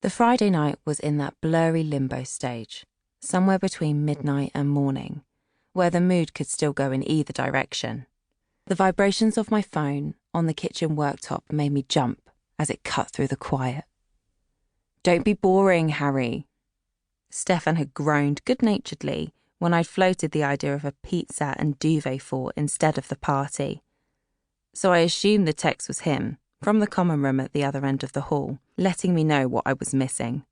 The Friday night was in that blurry limbo stage, somewhere between midnight and morning, where the mood could still go in either direction. The vibrations of my phone on the kitchen worktop made me jump as it cut through the quiet. "Don't be boring, Harri." Stefan had groaned good-naturedly when I'd floated the idea of a pizza and duvet fort instead of the party. So I assumed the text was him, from the common room at the other end of the hall, letting me know what I was missing.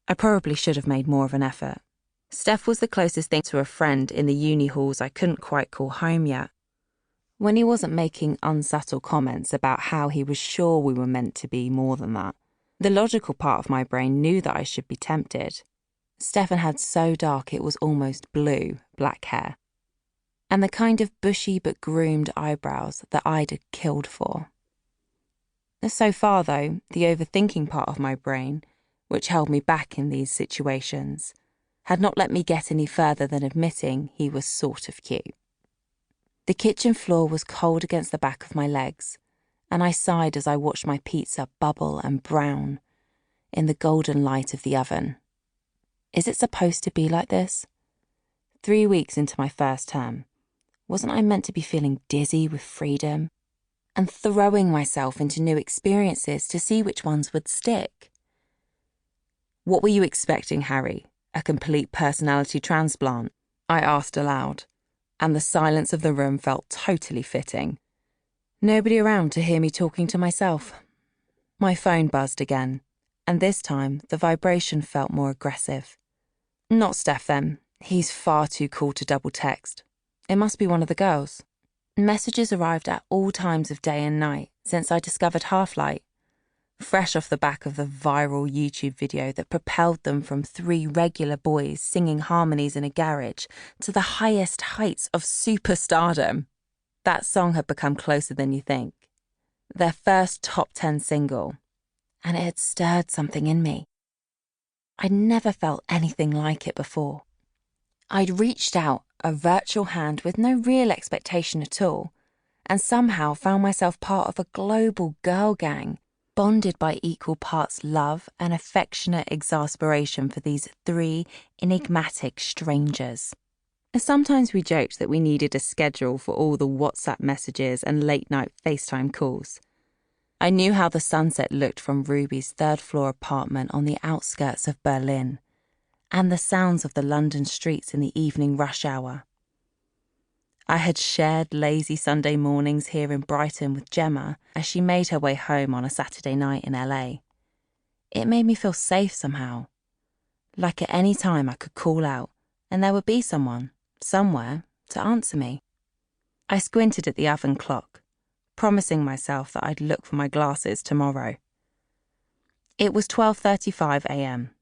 I probably should have made more of an effort. Steph was the closest thing to a friend in the uni halls I couldn't quite call home yet. When he wasn't making unsubtle comments about how he was sure we were meant to be more than that, the logical part of my brain knew that I should be tempted. Stefan had so dark it was almost blue, black hair, and the kind of bushy but groomed eyebrows that I'd have killed for. So far, though, the overthinking part of my brain, which held me back in these situations, had not let me get any further than admitting he was sort of cute. The kitchen floor was cold against the back of my legs, and I sighed as I watched my pizza bubble and brown in the golden light of the oven. Is it supposed to be like this? 3 weeks into my first term, wasn't I meant to be feeling dizzy with freedom and throwing myself into new experiences to see which ones would stick? "What were you expecting, Harri? A complete personality transplant?" I asked aloud, and the silence of the room felt totally fitting. Nobody around to hear me talking to myself. My phone buzzed again, and this time the vibration felt more aggressive. Not Steph, then. He's far too cool to double text. It must be one of the girls. Messages arrived at all times of day and night since I discovered Half-Light, fresh off the back of the viral YouTube video that propelled them from 3 regular boys singing harmonies in a garage to the highest heights of superstardom. That song had become Closer Than You Think, their first top 10 single, and it had stirred something in me. I'd never felt anything like it before. I'd reached out a virtual hand with no real expectation at all, and somehow found myself part of a global girl gang, bonded by equal parts love and affectionate exasperation for these 3 enigmatic strangers. Sometimes we joked that we needed a schedule for all the WhatsApp messages and late-night FaceTime calls. I knew how the sunset looked from Ruby's 3rd-floor apartment on the outskirts of Berlin, and the sounds of the London streets in the evening rush hour. I had shared lazy Sunday mornings here in Brighton with Gemma as she made her way home on a Saturday night in LA. It made me feel safe somehow, like at any time I could call out and there would be someone, somewhere, to answer me. I squinted at the oven clock, promising myself that I'd look for my glasses tomorrow. It was 12:35 a.m.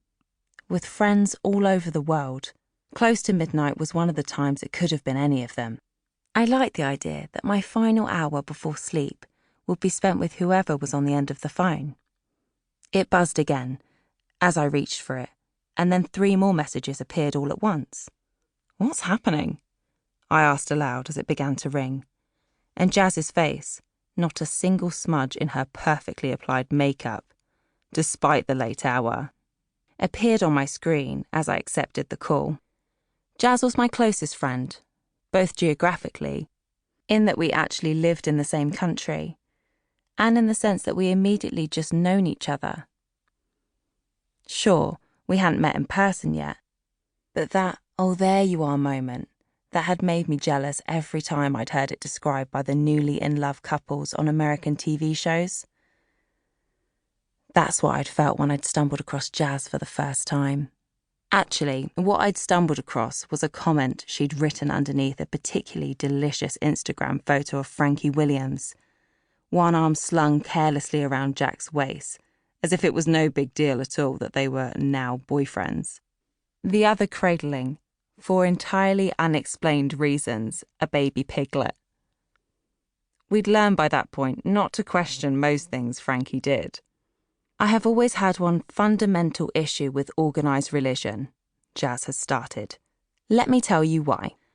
With friends all over the world, close to midnight was one of the times it could have been any of them. I liked the idea that my final hour before sleep would be spent with whoever was on the end of the phone. It buzzed again as I reached for it, and then 3 more messages appeared all at once. "What's happening?" I asked aloud as it began to ring, and Jazz's face, not a single smudge in her perfectly applied makeup, despite the late hour, appeared on my screen as I accepted the call. Jazz was my closest friend, both geographically, in that we actually lived in the same country, and in the sense that we immediately just known each other. Sure, we hadn't met in person yet, but that "oh, there you are" moment that had made me jealous every time I'd heard it described by the newly in-love couples on American TV shows. That's what I'd felt when I'd stumbled across Jazz for the first time. Actually, what I'd stumbled across was a comment she'd written underneath a particularly delicious Instagram photo of Frankie Williams, one arm slung carelessly around Jack's waist, as if it was no big deal at all that they were now boyfriends. The other cradling, for entirely unexplained reasons, a baby piglet. We'd learned by that point not to question most things Frankie did. "I have always had one fundamental issue with organised religion," Jazz has started. "Let me tell you why.